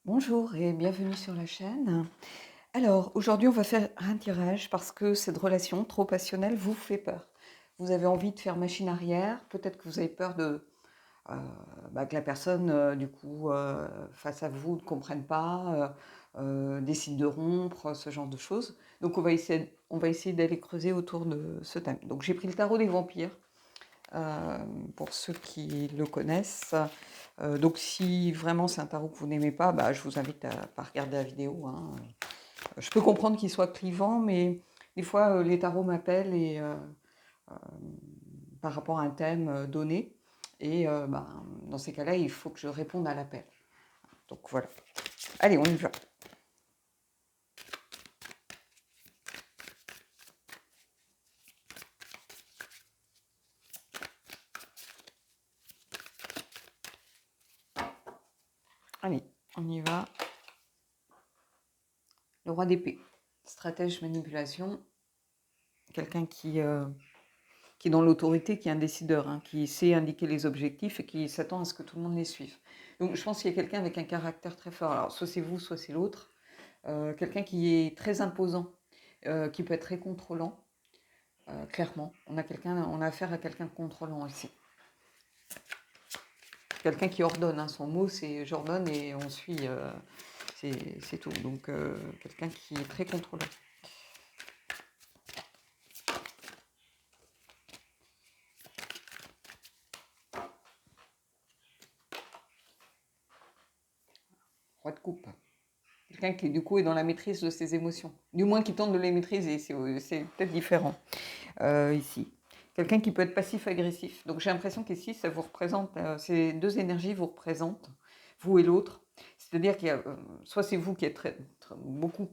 Bonjour et bienvenue sur la chaîne. Alors, aujourd'hui, on va faire un tirage parce que cette relation trop passionnelle vous fait peur. Vous avez envie de faire machine arrière, peut-être que vous avez peur euh, que la personne, face à vous, ne comprenne pas, décide de rompre, ce genre de choses. Donc, on va essayer d'aller creuser autour de ce thème. Donc, j'ai pris le tarot des vampires. Euh, pour ceux qui le connaissent. Donc si vraiment c'est un tarot que vous n'aimez pas, bah, je vous invite à pas regarder la vidéo, hein. Je peux comprendre qu'il soit clivant, mais des fois les tarots m'appellent euh, par rapport à un thème donné. Et dans ces cas-là, il faut que je réponde à l'appel. Donc voilà. Allez, on y va. Allez, on y va. Le roi d'épée. Stratège manipulation. Quelqu'un qui est dans l'autorité, qui est un décideur, hein, qui sait indiquer les objectifs et qui s'attend à ce que tout le monde les suive. Donc je pense qu'il y a quelqu'un avec un caractère très fort. Alors soit c'est vous, soit c'est l'autre. Quelqu'un qui est très imposant, qui peut être très contrôlant, clairement. On a affaire à quelqu'un de contrôlant ici. Quelqu'un qui ordonne, hein, son mot c'est j'ordonne et on suit, c'est tout. Donc quelqu'un qui est très contrôlant. Roi de coupe. Quelqu'un qui du coup est dans la maîtrise de ses émotions. Du moins qui tente de les maîtriser, c'est peut-être différent ici. Quelqu'un qui peut être passif-agressif. Donc j'ai l'impression qu'ici, ça vous représente, ces deux énergies vous représentent, vous et l'autre. C'est-à-dire qu'il y a, soit c'est vous qui êtes beaucoup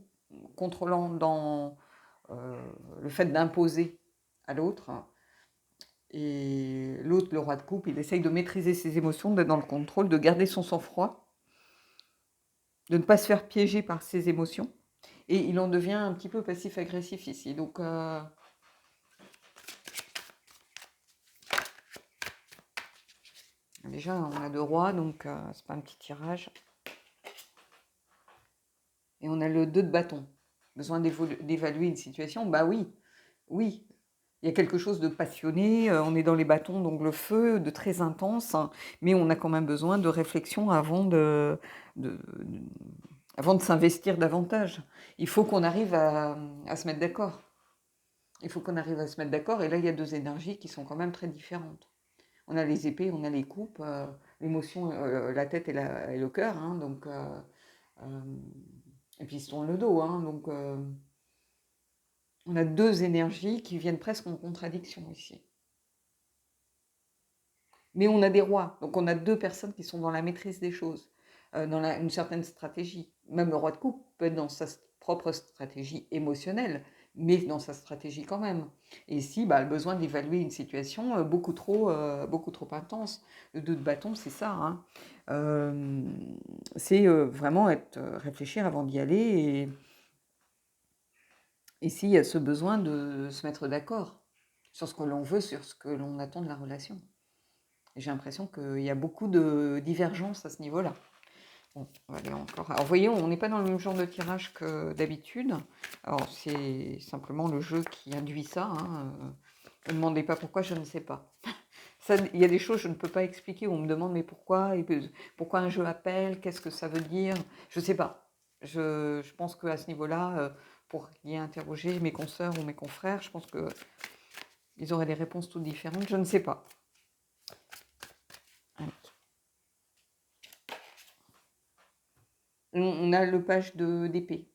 contrôlant dans euh, le fait d'imposer à l'autre, et l'autre, le roi de coupe, il essaye de maîtriser ses émotions, d'être dans le contrôle, de garder son sang-froid, de ne pas se faire piéger par ses émotions. Et il en devient un petit peu passif-agressif ici. Donc, déjà, on a deux rois, donc c'est pas un petit tirage. Et on a le 2 de bâton. Besoin d'évaluer une situation. Bah oui, oui. Il y a quelque chose de passionné, on est dans les bâtons, donc le feu, de très intense, hein, mais on a quand même besoin de réflexion de- avant de s'investir davantage. Il faut qu'on arrive à se mettre d'accord. Il faut qu'on arrive à se mettre d'accord, et là, il y a deux énergies qui sont quand même très différentes. On a les épées, on a les coupes, l'émotion, la tête et le cœur, hein, donc, euh, et puis ils se tournent le dos, hein, donc on a deux énergies qui viennent presque en contradiction ici. Mais on a des rois, donc on a deux personnes qui sont dans la maîtrise des choses, une certaine stratégie. Même le roi de coupe peut être dans sa propre stratégie émotionnelle, mais dans sa stratégie quand même. Et ici, bah, le besoin d'évaluer une situation beaucoup trop intense. Le deux de bâton, c'est ça, hein. Euh, c'est vraiment réfléchir avant d'y aller. Et ici, il y a ce besoin de se mettre d'accord sur ce que l'on veut, sur ce que l'on attend de la relation. J'ai l'impression qu'il y a beaucoup de divergences à ce niveau-là. Bon, on va aller encore. Alors, voyez, on n'est pas dans le même genre de tirage que d'habitude. Alors, c'est simplement le jeu qui induit ça, hein. Ne me demandez pas pourquoi, je ne sais pas. Ça, il y a des choses que je ne peux pas expliquer. On me demande mais pourquoi, et pourquoi un jeu appelle, qu'est-ce que ça veut dire. Je ne sais pas. Je pense qu'à ce niveau-là, pour y interroger mes consoeurs ou mes confrères, je pense qu'ils auraient des réponses toutes différentes. Je ne sais pas. On a le page d'épée.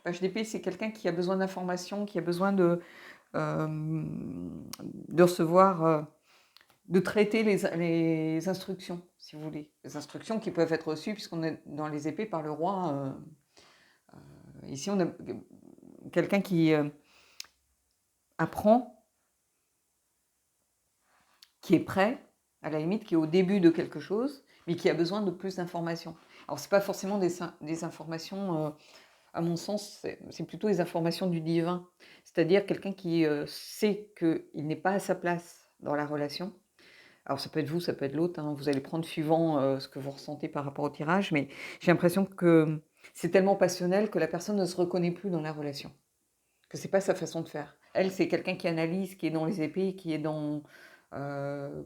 Page d'épée, c'est quelqu'un qui a besoin d'informations, qui a besoin de recevoir, de traiter les instructions, si vous voulez. Les instructions qui peuvent être reçues, puisqu'on est dans les épées par le roi. Ici, on a quelqu'un qui apprend, qui est prêt, à la limite, qui est au début de quelque chose, mais qui a besoin de plus d'informations. Alors, ce n'est pas forcément des informations à mon sens, c'est plutôt les informations du divin. C'est-à-dire quelqu'un qui sait qu'il n'est pas à sa place dans la relation, Alors ça peut être vous, ça peut être l'autre, hein, vous allez prendre suivant ce que vous ressentez par rapport au tirage, mais j'ai l'impression que c'est tellement passionnel que la personne ne se reconnaît plus dans la relation, que c'est pas sa façon de faire. Elle, c'est quelqu'un qui analyse, qui est dans les épées, qui est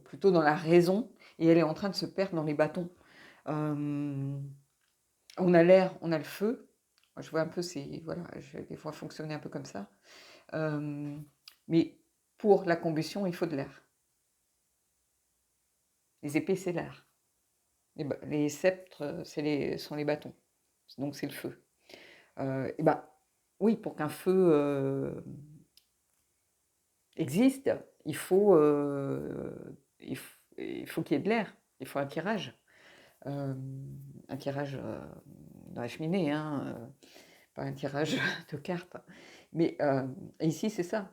plutôt dans la raison, et elle est en train de se perdre dans les bâtons. Euh, on a l'air, on a le feu. Moi, je vois un peu, voilà, je vais des fois fonctionner un peu comme ça. Mais pour la combustion, il faut de l'air. Les épées, c'est l'air. Les sceptres, sont les bâtons. Donc c'est le feu. Et ben, oui, pour qu'un feu existe, il faut qu'il y ait de l'air. Il faut un tirage. Un tirage dans la cheminée, hein, pas un tirage de cartes. Mais ici, c'est ça.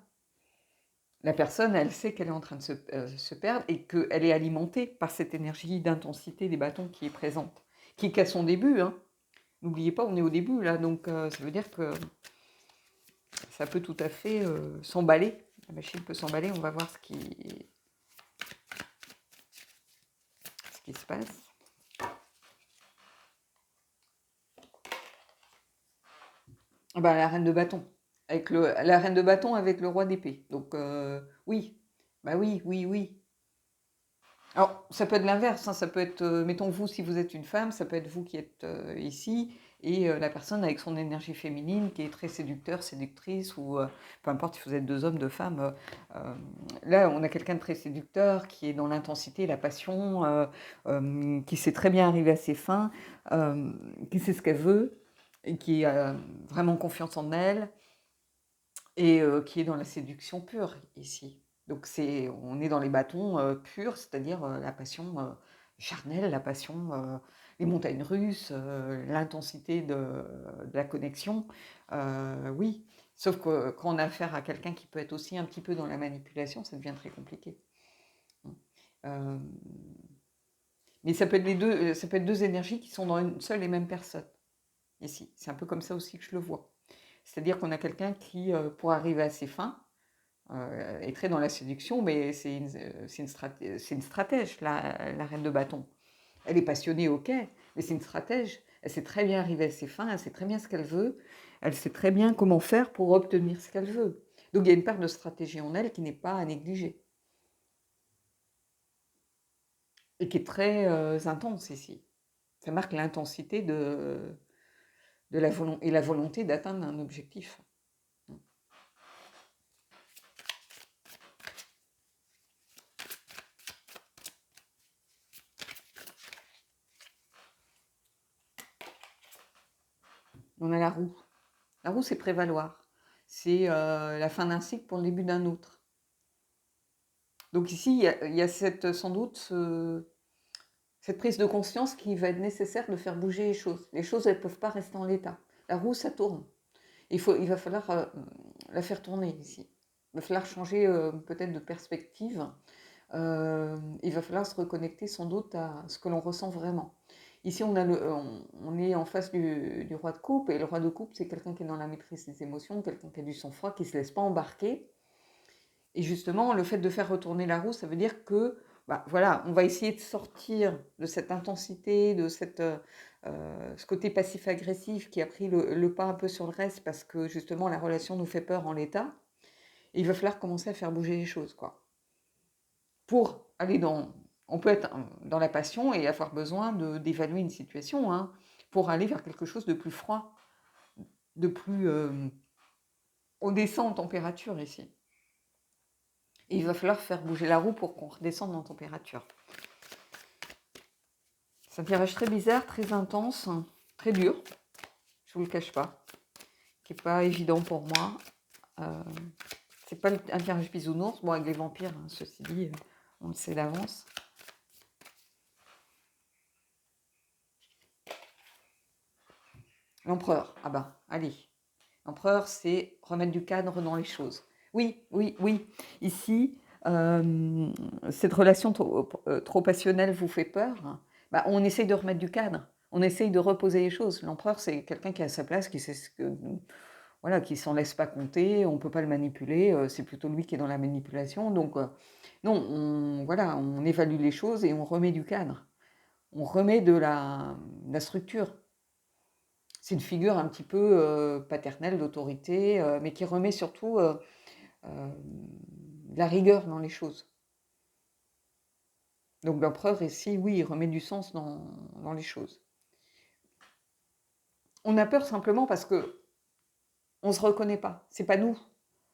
La personne, elle sait qu'elle est en train de se perdre et qu'elle est alimentée par cette énergie d'intensité des bâtons qui est présente, qui est qu'à son début. Hein. N'oubliez pas, on est au début là, donc ça veut dire que ça peut tout à fait s'emballer. La machine peut s'emballer, on va voir ce qui se passe. Ben, la reine de bâton. La reine de bâton avec le roi d'épée. Donc oui, bah oui, oui, oui. Alors, ça peut être l'inverse, hein, ça peut être, mettons vous, si vous êtes une femme, ça peut être vous qui êtes ici, et la personne avec son énergie féminine qui est très séducteur, séductrice, ou peu importe si vous êtes deux hommes, deux femmes. Là, on a quelqu'un de très séducteur qui est dans l'intensité, la passion, qui sait très bien arriver à ses fins, qui sait ce qu'elle veut, et qui a vraiment confiance en elle, et qui est dans la séduction pure ici. Donc on est dans les bâtons purs, c'est-à-dire la passion charnelle, la passion, les montagnes russes, l'intensité de la connexion. Oui, sauf que quand on a affaire à quelqu'un qui peut être aussi un petit peu dans la manipulation, ça devient très compliqué. Euh, mais ça peut être ça peut être deux énergies qui sont dans une seule et même personne. Ici, c'est un peu comme ça aussi que je le vois. C'est-à-dire qu'on a quelqu'un qui, pour arriver à ses fins, est très dans la séduction, mais c'est une stratège, la reine de bâton. Elle est passionnée, ok, mais c'est une stratège. Elle sait très bien arriver à ses fins, elle sait très bien ce qu'elle veut, elle sait très bien comment faire pour obtenir ce qu'elle veut. Donc il y a une part de stratégie en elle qui n'est pas à négliger. Et qui est très intense ici. Ça marque l'intensité de la volonté d'atteindre un objectif. On a la roue. La roue, c'est prévaloir. C'est la fin d'un cycle pour le début d'un autre. Donc ici, il y a sans doute cette prise de conscience qui va être nécessaire de faire bouger les choses. Les choses, elles ne peuvent pas rester en l'état. La roue, ça tourne. Il va falloir la faire tourner ici. Il va falloir changer peut-être de perspective. Il va falloir se reconnecter sans doute à ce que l'on ressent vraiment. Ici, on est en face du roi de coupe, et le roi de coupe, c'est quelqu'un qui est dans la maîtrise des émotions, quelqu'un qui a du sang-froid, qui ne se laisse pas embarquer. Et justement, le fait de faire retourner la roue, ça veut dire que, voilà, on va essayer de sortir de cette intensité, de ce côté passif-agressif qui a pris le pas un peu sur le reste parce que justement la relation nous fait peur en l'état. Et il va falloir commencer à faire bouger les choses, quoi. Pour aller on peut être dans la passion et avoir besoin d'évaluer une situation, hein, pour aller vers quelque chose de plus froid, de plus... on descend en température ici. Et il va falloir faire bouger la roue pour qu'on redescende en température. C'est un tirage très bizarre, très intense, très dur, je ne vous le cache pas, qui n'est pas évident pour moi. C'est pas un tirage bisounours, bon avec les vampires, hein, ceci dit, on le sait d'avance. L'empereur, ah bah, allez. L'empereur, c'est remettre du cadre dans les choses. Oui, oui, oui. Ici, cette relation trop passionnelle vous fait peur. Bah, on essaye de remettre du cadre. On essaye de reposer les choses. L'empereur, c'est quelqu'un qui est à sa place, qui sait ce que... voilà, qui s'en laisse pas compter, on peut pas le manipuler, c'est plutôt lui qui est dans la manipulation. Donc, non, voilà, on évalue les choses et on remet du cadre. On remet de la structure. C'est une figure un petit peu paternelle d'autorité, mais qui remet surtout de la rigueur dans les choses. Donc l'empereur ici, oui, il remet du sens dans les choses. On a peur simplement parce que on se reconnaît pas. C'est pas nous.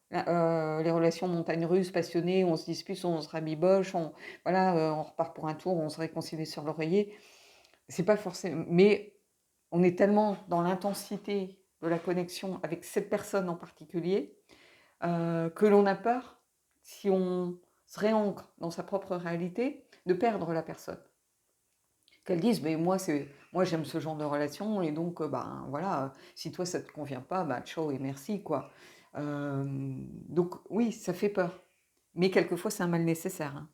Les relations montagnes russes, passionnées, on se dispute, on se rabiboche, voilà, on repart pour un tour, on se réconcilie sur l'oreiller. C'est pas forcément. Mais on est tellement dans l'intensité de la connexion avec cette personne en particulier que l'on a peur, si on se réancre dans sa propre réalité, de perdre la personne. Qu'elle dise, mais moi j'aime ce genre de relation et donc ben voilà, si toi ça te convient pas, bah ciao et merci quoi. Donc oui, ça fait peur, mais quelquefois c'est un mal nécessaire, hein.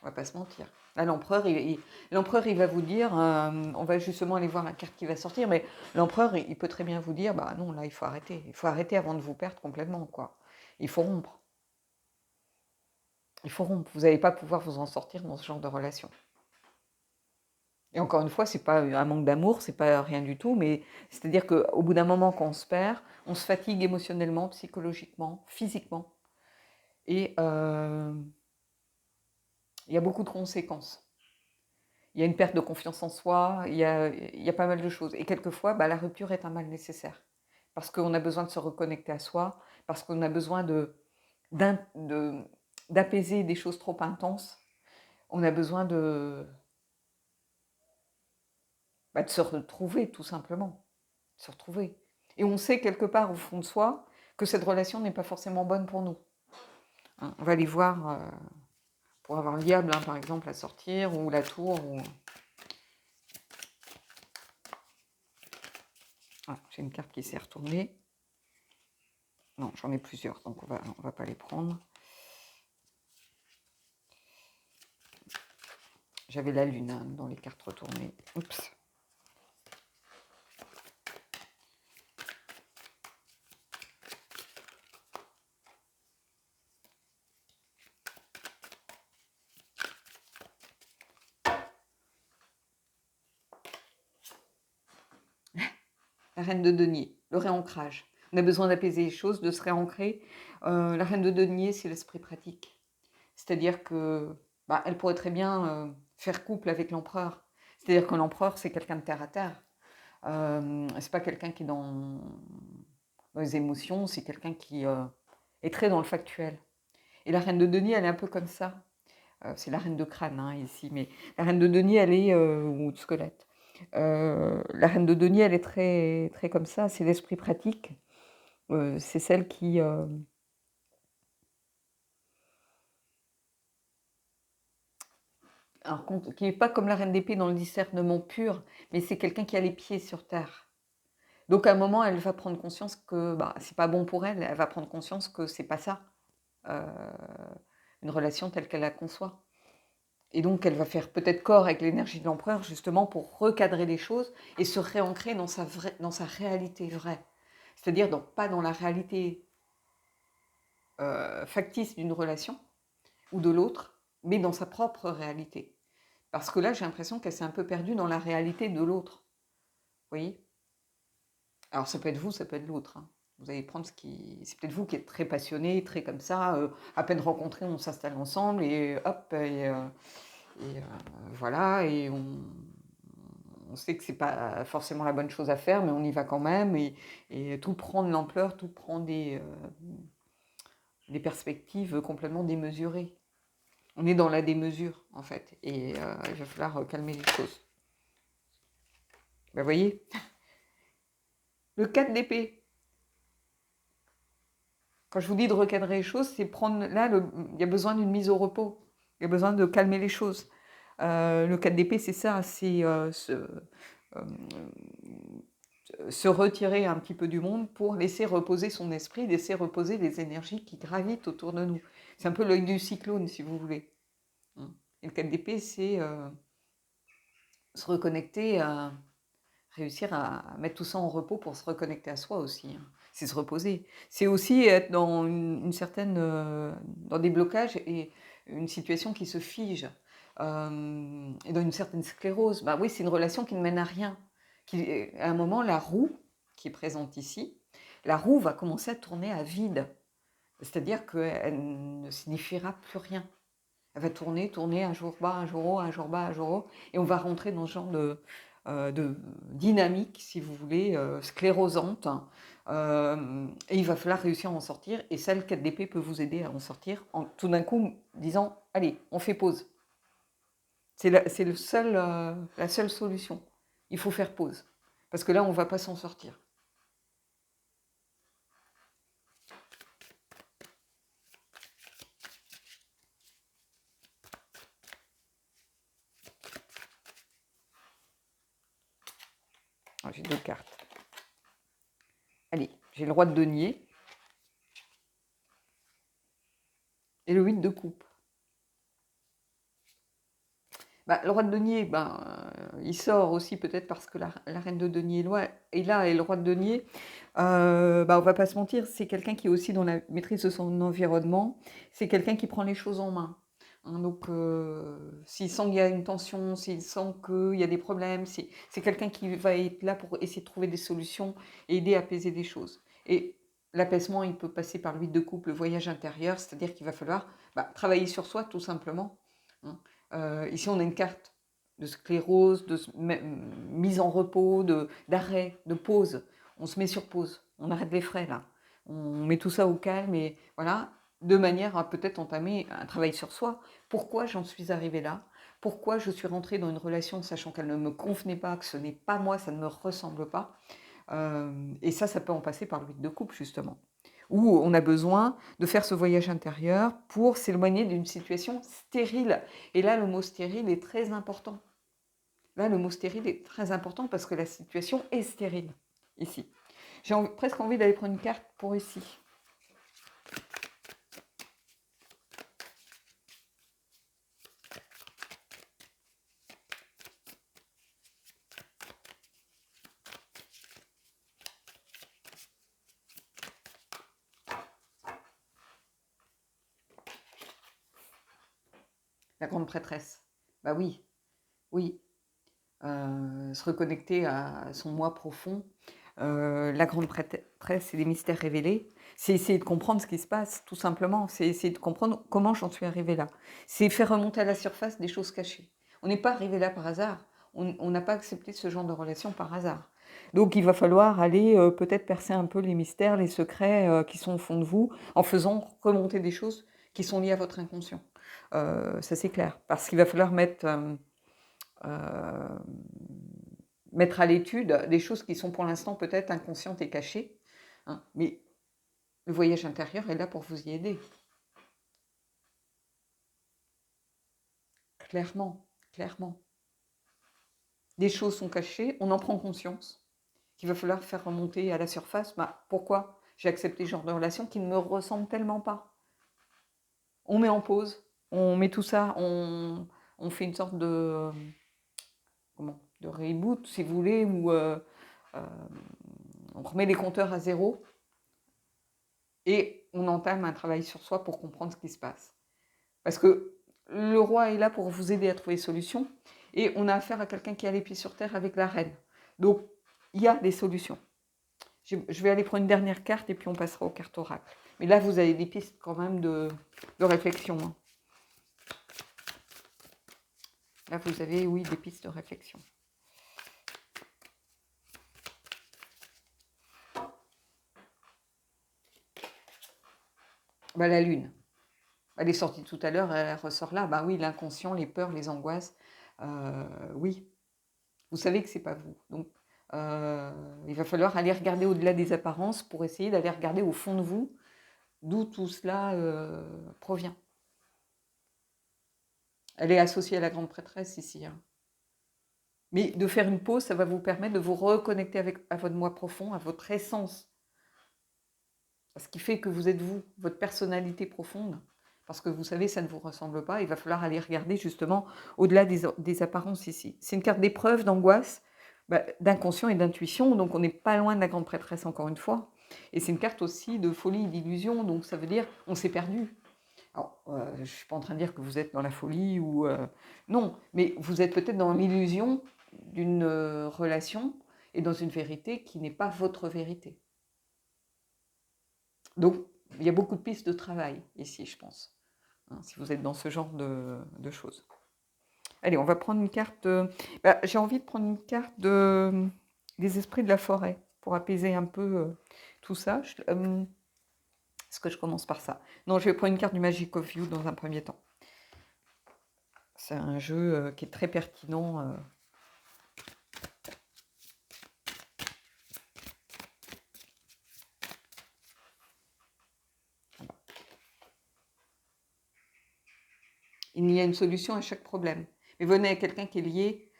On va pas se mentir. Là, l'empereur, il va vous dire, on va justement aller voir la carte qui va sortir, mais l'empereur, il peut très bien vous dire, bah non, là, il faut arrêter avant de vous perdre complètement, quoi. Il faut rompre. Il faut rompre. Vous n'allez pas pouvoir vous en sortir dans ce genre de relation. Et encore une fois, c'est pas un manque d'amour, c'est pas rien du tout, mais c'est-à-dire qu'au bout d'un moment, quand on se perd, on se fatigue émotionnellement, psychologiquement, physiquement, et il y a beaucoup de conséquences. Il y a une perte de confiance en soi, il y a pas mal de choses. Et quelquefois, bah, la rupture est un mal nécessaire. Parce qu'on a besoin de se reconnecter à soi, parce qu'on a besoin d'apaiser des choses trop intenses. On a besoin de se retrouver, tout simplement. Se retrouver. Et on sait quelque part, au fond de soi, que cette relation n'est pas forcément bonne pour nous. Hein, on va aller voir pour avoir le diable, hein, par exemple, à sortir, ou la tour, ou... Ah, j'ai une carte qui s'est retournée. Non, j'en ai plusieurs, donc on va pas les prendre. J'avais la lune hein, dans les cartes retournées. Oups. La reine de denier, le réancrage. On a besoin d'apaiser les choses, de se réancrer. La reine de denier, c'est l'esprit pratique. C'est-à-dire que bah, elle pourrait très bien faire couple avec l'empereur. C'est-à-dire que l'empereur, c'est quelqu'un de terre à terre. C'est pas quelqu'un qui est dans les émotions, c'est quelqu'un qui est très dans le factuel. Et la reine de denier, elle est un peu comme ça. C'est la reine de crâne hein, ici, mais la reine de denier, elle est ou de squelette. La reine de denier, elle est très, très comme ça. C'est l'esprit pratique. C'est celle qui alors, qui n'est pas comme la reine d'épée dans le discernement pur, mais c'est quelqu'un qui a les pieds sur terre. Donc à un moment, elle va prendre conscience que bah, c'est pas bon pour elle. Elle va prendre conscience que c'est pas ça, euh, une relation telle qu'elle la conçoit. Et donc elle va faire peut-être corps avec l'énergie de l'empereur justement pour recadrer les choses et se réancrer dans sa réalité vraie. C'est-à-dire pas dans la réalité factice d'une relation ou de l'autre, mais dans sa propre réalité. Parce que là, j'ai l'impression qu'elle s'est un peu perdue dans la réalité de l'autre. Vous voyez? Alors ça peut être vous, ça peut être l'autre. Hein. Vous allez prendre ce qui... C'est peut-être vous qui êtes très passionné, très comme ça, à peine rencontré, on s'installe ensemble et hop, voilà, et on sait que c'est pas forcément la bonne chose à faire, mais on y va quand même, et tout prend de l'ampleur, tout prend des perspectives complètement démesurées. On est dans la démesure, en fait, et il va falloir calmer les choses. Ben, vous voyez, le 4 d'épée. Quand je vous dis de recadrer les choses, c'est prendre... Là, il y a besoin d'une mise au repos. Il y a besoin de calmer les choses. Le 4 d'épée, c'est ça, c'est se retirer un petit peu du monde pour laisser reposer son esprit, laisser reposer les énergies qui gravitent autour de nous. C'est un peu l'œil du cyclone, si vous voulez. Et le 4 d'épée, c'est se reconnecter, réussir à mettre tout ça en repos pour se reconnecter à soi aussi. c'est se reposer. C'est aussi être dans une certaine, dans des blocages et une situation qui se fige, et dans une certaine sclérose. Bah oui, c'est une relation qui ne mène à rien. À un moment, la roue qui est présente ici, la roue va commencer à tourner à vide. C'est-à-dire qu'elle ne signifiera plus rien. Elle va tourner, tourner, un jour bas, un jour haut, un jour bas, un jour haut, et on va rentrer dans ce genre de dynamique, si vous voulez, sclérosante, hein. Et il va falloir réussir à en sortir, et ça, le 4 d'épée peut vous aider à en sortir, en tout d'un coup disant, allez, on fait pause. C'est la seule solution. Il faut faire pause, parce que là, on ne va pas s'en sortir. Ah, j'ai 2 cartes. Allez, j'ai le roi de denier et le 8 de coupe. Bah, le roi de denier, il sort aussi peut-être parce que la reine de denier est là, et le roi de denier, on va pas se mentir, c'est quelqu'un qui est aussi dans la maîtrise de son environnement, c'est quelqu'un qui prend les choses en main. Hein. Donc, s'il sent qu'il y a une tension, s'il sent qu'il y a des problèmes, c'est quelqu'un qui va être là pour essayer de trouver des solutions et aider à apaiser des choses. Et l'apaisement, il peut passer par l'huile de coupe, le voyage intérieur, c'est-à-dire qu'il va falloir travailler sur soi tout simplement. Hein. Ici, on a une carte de sclérose, de mise en repos, d'arrêt, de pause. On se met sur pause, on arrête les frais là. On met tout ça au calme et voilà, de manière à peut-être entamer un travail sur soi. Pourquoi j'en suis arrivée là? Pourquoi je suis rentrée dans une relation sachant qu'elle ne me convenait pas, que ce n'est pas moi, ça ne me ressemble pas? Et ça peut en passer par le 8 de coupe justement, où on a besoin de faire ce voyage intérieur pour s'éloigner d'une situation stérile. Et là, le mot stérile est très important. Là, le mot stérile est très important parce que la situation est stérile, ici. J'ai presque envie d'aller prendre une carte pour ici. La grande prêtresse. Bah oui, oui. Se reconnecter à son moi profond. La grande prêtresse, c'est les mystères révélés. C'est essayer de comprendre ce qui se passe, tout simplement. C'est essayer de comprendre comment j'en suis arrivée là. C'est faire remonter à la surface des choses cachées. On n'est pas arrivé là par hasard. On n'a pas accepté ce genre de relation par hasard. Donc il va falloir aller peut-être percer un peu les mystères, les secrets qui sont au fond de vous, en faisant remonter des choses qui sont liées à votre inconscient. Ça c'est clair. Parce qu'il va falloir mettre à l'étude des choses qui sont pour l'instant peut-être inconscientes et cachées. Hein, mais le voyage intérieur est là pour vous y aider. Clairement, clairement. Des choses sont cachées, on en prend conscience, qu'il va falloir faire remonter à la surface. Pourquoi j'ai accepté ce genre de relation qui ne me ressemble tellement pas? On met en pause, on met tout ça, on fait une sorte de reboot, si vous voulez, où on remet les compteurs à zéro et on entame un travail sur soi pour comprendre ce qui se passe. Parce que le roi est là pour vous aider à trouver des solutions et on a affaire à quelqu'un qui a les pieds sur terre avec la reine. Donc, il y a des solutions. Je vais aller prendre une dernière carte et puis on passera aux cartes oracles. Mais là, vous avez des pistes quand même de réflexion. Hein. Là, vous avez, oui, des pistes de réflexion. La lune. Elle est sortie tout à l'heure, elle ressort là. Oui, l'inconscient, les peurs, les angoisses. Oui, vous savez que c'est pas vous. Donc, il va falloir aller regarder au-delà des apparences pour essayer d'aller regarder au fond de vous d'où tout cela provient. Elle est associée à la grande prêtresse ici. Hein. Mais de faire une pause, ça va vous permettre de vous reconnecter à votre moi profond, à votre essence. Ce qui fait que vous êtes vous, votre personnalité profonde. Parce que vous savez, ça ne vous ressemble pas. Il va falloir aller regarder justement au-delà des apparences ici. C'est une carte d'épreuve, d'angoisse, d'inconscient et d'intuition. Donc on n'est pas loin de la grande prêtresse encore une fois. Et c'est une carte aussi de folie, d'illusion, donc ça veut dire on s'est perdu. Alors, je ne suis pas en train de dire que vous êtes dans la folie ou... non, mais vous êtes peut-être dans l'illusion d'une relation et dans une vérité qui n'est pas votre vérité. Donc, il y a beaucoup de pistes de travail ici, je pense, hein, si vous êtes dans ce genre de choses. Allez, on va prendre une carte... j'ai envie de prendre une carte des esprits de la forêt pour apaiser un peu tout ça. Est-ce que je commence par ça? Non, je vais prendre une carte du Magic of You dans un premier temps. C'est un jeu qui est très pertinent. Il y a une solution à chaque problème. Mais venez à quelqu'un qui est lié,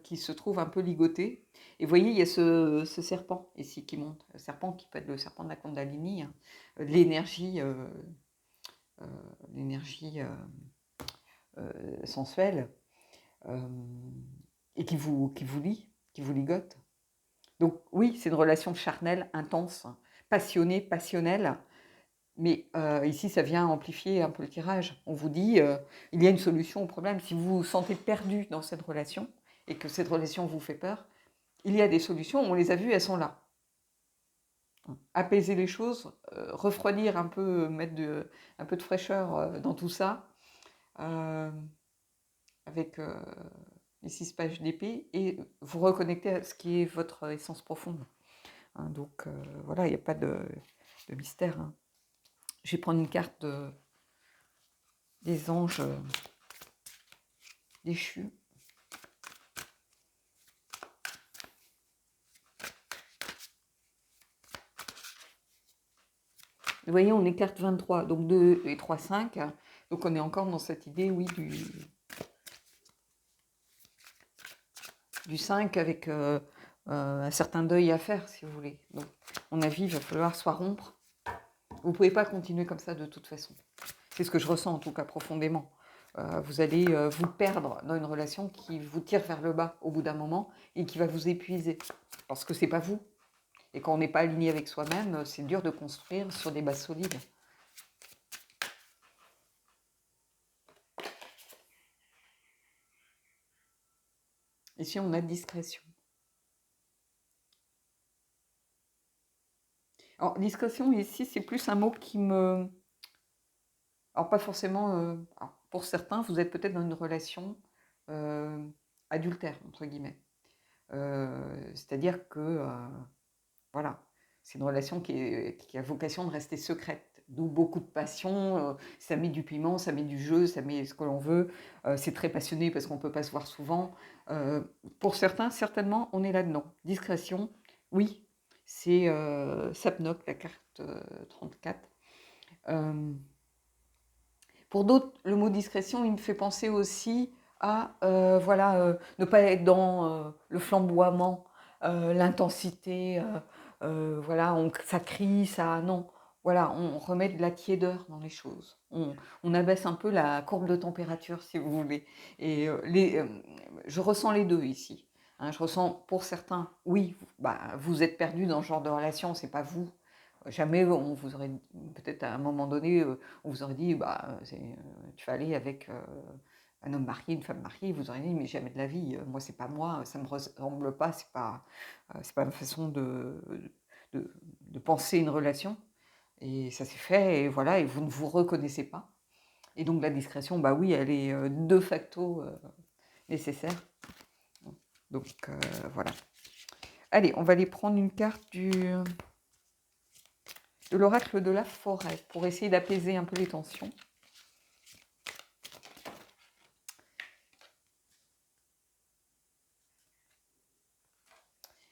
qui se trouve un peu ligoté. Et vous voyez, il y a ce serpent ici qui monte. Le serpent qui peut être le serpent de la Kundalini, hein, l'énergie sensuelle, et qui vous lie, qui vous ligote. Donc oui, c'est une relation charnelle, intense, passionnée, passionnelle. Mais ici, ça vient amplifier un peu le tirage. On vous dit, il y a une solution au problème. Si vous vous sentez perdu dans cette relation et que cette relation vous fait peur, il y a des solutions, on les a vues, elles sont là. Apaiser les choses, refroidir un peu, mettre un peu de fraîcheur dans tout ça, avec les 6 pages d'épée, et vous reconnecter à ce qui est votre essence profonde. Hein, donc voilà, il n'y a pas de mystère. Hein. Je vais prendre une carte des anges déchus. Vous voyez, on est carte 23, donc 2 et 3, 5. Donc on est encore dans cette idée, oui, du 5 avec un certain deuil à faire, si vous voulez. Donc, à mon avis, il va falloir soit rompre. Vous ne pouvez pas continuer comme ça de toute façon. C'est ce que je ressens en tout cas profondément. Vous allez vous perdre dans une relation qui vous tire vers le bas au bout d'un moment et qui va vous épuiser. Parce que c'est pas vous. Et quand on n'est pas aligné avec soi-même, c'est dur de construire sur des bases solides. Ici, on a discrétion. Alors, discrétion, ici, c'est plus un mot qui me... Alors, pas forcément... Alors, pour certains, vous êtes peut-être dans une relation adultère, entre guillemets. C'est-à-dire que, voilà, c'est une relation qui a vocation de rester secrète. D'où beaucoup de passion, ça met du piment, ça met du jeu, ça met ce que l'on veut. C'est très passionné parce qu'on ne peut pas se voir souvent. Pour certains, certainement, on est là-dedans. Discrétion, oui, c'est Sapnok, la carte 34. Pour d'autres, le mot discrétion, il me fait penser aussi à voilà, ne pas être dans le flamboiement, l'intensité, voilà, ça crie, ça... Non, voilà, on remet de la tiédeur dans les choses. On abaisse un peu la courbe de température, si vous voulez. Et je ressens les deux ici. Hein, je ressens, pour certains, oui, vous êtes perdu dans ce genre de relation, c'est pas vous. Jamais on vous aurait, peut-être à un moment donné, on vous aurait dit, tu vas aller avec un homme marié, une femme mariée, vous aurez dit, mais jamais de la vie, moi c'est pas moi, ça me ressemble pas, c'est pas ma façon de penser une relation. Et ça s'est fait, et voilà, et vous ne vous reconnaissez pas. Et donc la discrétion, bah oui, elle est de facto nécessaire. Donc voilà. Allez, on va aller prendre une carte de l'oracle de la forêt pour essayer d'apaiser un peu les tensions.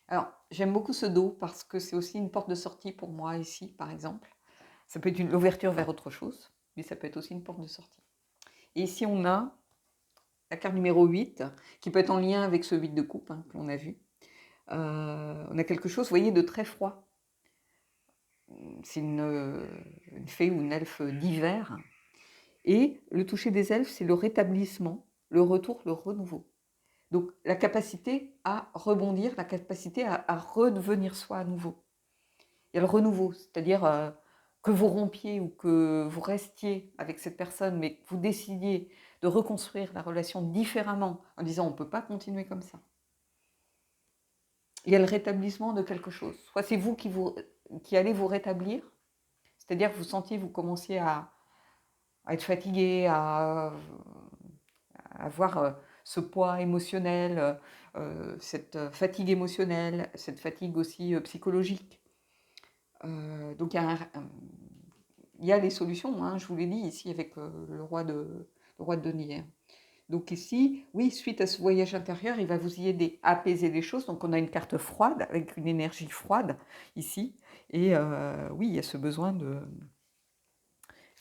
Alors, j'aime beaucoup ce dos parce que c'est aussi une porte de sortie pour moi ici, par exemple. Ça peut être l'ouverture vers autre chose, mais ça peut être aussi une porte de sortie. Et ici, on a la carte numéro 8, qui peut être en lien avec ce 8 de coupe hein, que l'on a vu. On a quelque chose, vous voyez, de très froid. C'est une fée ou une elfe d'hiver. Et le toucher des elfes, c'est le rétablissement, le retour, le renouveau. Donc la capacité à rebondir, la capacité à redevenir soi à nouveau. il y a le renouveau, c'est-à-dire que vous rompiez ou que vous restiez avec cette personne, mais que vous décidiez de reconstruire la relation différemment en disant on ne peut pas continuer comme ça. Il y a le rétablissement de quelque chose. Soit c'est vous qui allez vous rétablir, c'est-à-dire que vous sentiez, vous commenciez à être fatigué, à avoir ce poids émotionnel, cette fatigue émotionnelle, cette fatigue aussi psychologique. Donc il y a les solutions, hein, je vous l'ai dit ici avec le roi de denier. Donc ici, oui, suite à ce voyage intérieur, il va vous y aider à apaiser les choses. Donc on a une carte froide avec une énergie froide ici. Et oui, il y a ce besoin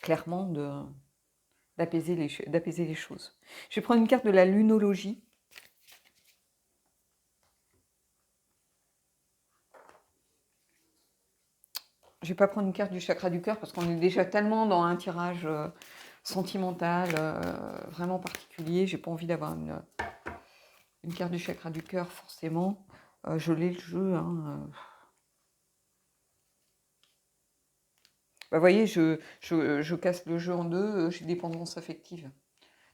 clairement d'apaiser les choses. Je vais prendre une carte de la lunologie. Je ne vais pas prendre une carte du chakra du cœur parce qu'on est déjà tellement dans un tirage sentimental, vraiment particulier. J'ai pas envie d'avoir une carte du chakra du cœur forcément. Je l'ai le jeu. Hein, Vous voyez, je casse le jeu en deux, j'ai dépendance affective.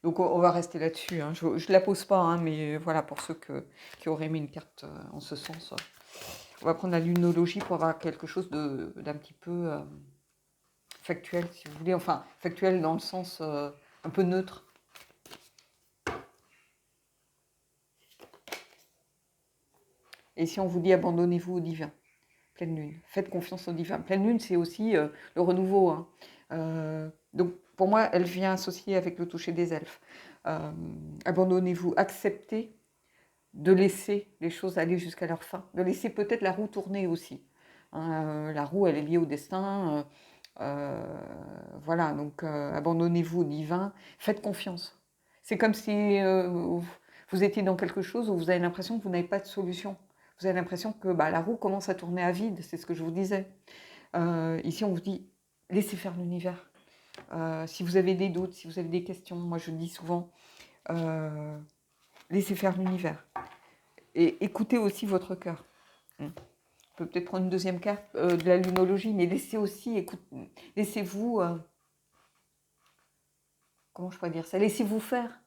Donc on va rester là-dessus. Hein. Je ne la pose pas, hein, mais voilà, pour ceux qui auraient aimé une carte en ce sens. On va prendre la lunologie pour avoir quelque chose d'un petit peu factuel, si vous voulez. Enfin, factuel dans le sens un peu neutre. Et si on vous dit abandonnez-vous au divin, pleine lune, faites confiance au divin. Pleine lune, c'est aussi le renouveau. Hein. Donc pour moi, elle vient associer avec le toucher des elfes. Abandonnez-vous, acceptez de laisser les choses aller jusqu'à leur fin, de laisser peut-être la roue tourner aussi. Hein, la roue, elle est liée au destin. Voilà, donc abandonnez-vous au divin, faites confiance. C'est comme si vous étiez dans quelque chose où vous avez l'impression que vous n'avez pas de solution. Vous avez l'impression que la roue commence à tourner à vide, c'est ce que je vous disais. Ici, on vous dit, laissez faire l'univers. Si vous avez des doutes, si vous avez des questions, moi je dis souvent, laissez faire l'univers. Et écoutez aussi votre cœur. On peut peut-être prendre une deuxième carte de la lunologie, mais laissez aussi, laissez-vous, comment je pourrais dire ça, laissez-vous faire.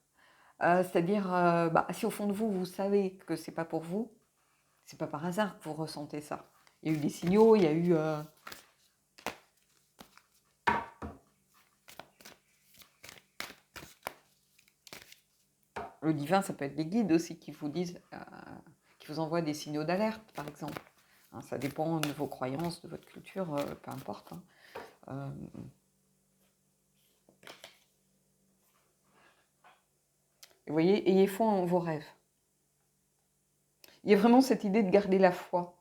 C'est-à-dire, si au fond de vous, vous savez que c'est pas pour vous, c'est pas par hasard que vous ressentez ça. Il y a eu des signaux, il y a eu... Le divin, ça peut être des guides aussi qui vous disent, qui vous envoient des signaux d'alerte, par exemple. Hein, ça dépend de vos croyances, de votre culture, peu importe. Hein. Vous voyez, ayez foi en vos rêves. Il y a vraiment cette idée de garder la foi.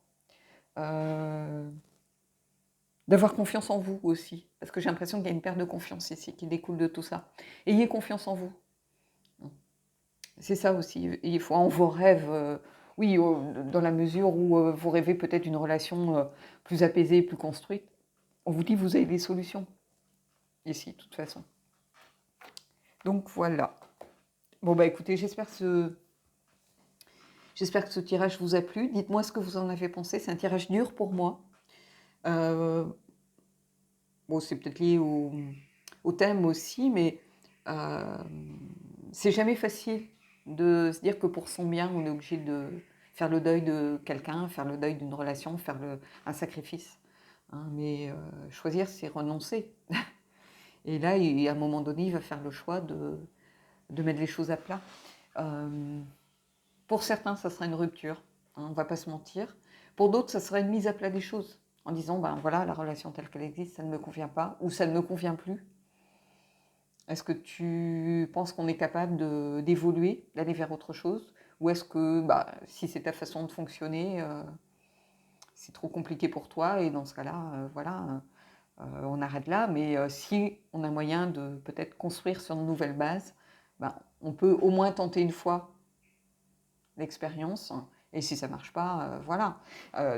D'avoir confiance en vous aussi. Parce que j'ai l'impression qu'il y a une perte de confiance ici qui découle de tout ça. Ayez confiance en vous. C'est ça aussi. Ayez foi en vos rêves. Oui, dans la mesure où vous rêvez peut-être d'une relation plus apaisée, plus construite. On vous dit vous avez des solutions. Ici, de toute façon. Donc voilà. Bon écoutez, j'espère que ce tirage vous a plu. Dites-moi ce que vous en avez pensé. C'est un tirage dur pour moi. C'est peut-être lié au thème aussi, mais c'est jamais facile de se dire que pour son bien, on est obligé de faire le deuil de quelqu'un, faire le deuil d'une relation, faire un sacrifice. Hein, mais choisir, c'est renoncer. Et là, à un moment donné, il va faire le choix de mettre les choses à plat. Pour certains, ça sera une rupture, hein, on ne va pas se mentir. Pour d'autres, ça sera une mise à plat des choses, en disant, voilà, la relation telle qu'elle existe, ça ne me convient pas, ou ça ne me convient plus. Est-ce que tu penses qu'on est capable d'évoluer, d'aller vers autre chose? Ou est-ce que, si c'est ta façon de fonctionner, c'est trop compliqué pour toi, et dans ce cas-là, on arrête là. Mais si on a moyen de peut-être construire sur de nouvelles bases, on peut au moins tenter une fois l'expérience. Et si ça ne marche pas, voilà.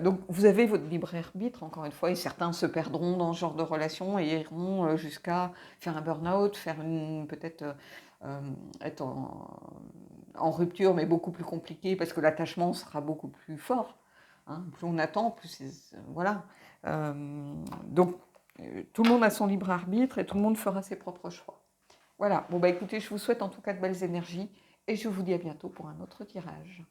Donc vous avez votre libre arbitre, encore une fois, et certains se perdront dans ce genre de relation et iront jusqu'à faire un burn-out, faire peut-être être en rupture, mais beaucoup plus compliqué, parce que l'attachement sera beaucoup plus fort. hein. Plus on attend, plus voilà. Donc, tout le monde a son libre arbitre et tout le monde fera ses propres choix. Voilà. Bon, bah écoutez, je vous souhaite en tout cas de belles énergies et je vous dis à bientôt pour un autre tirage.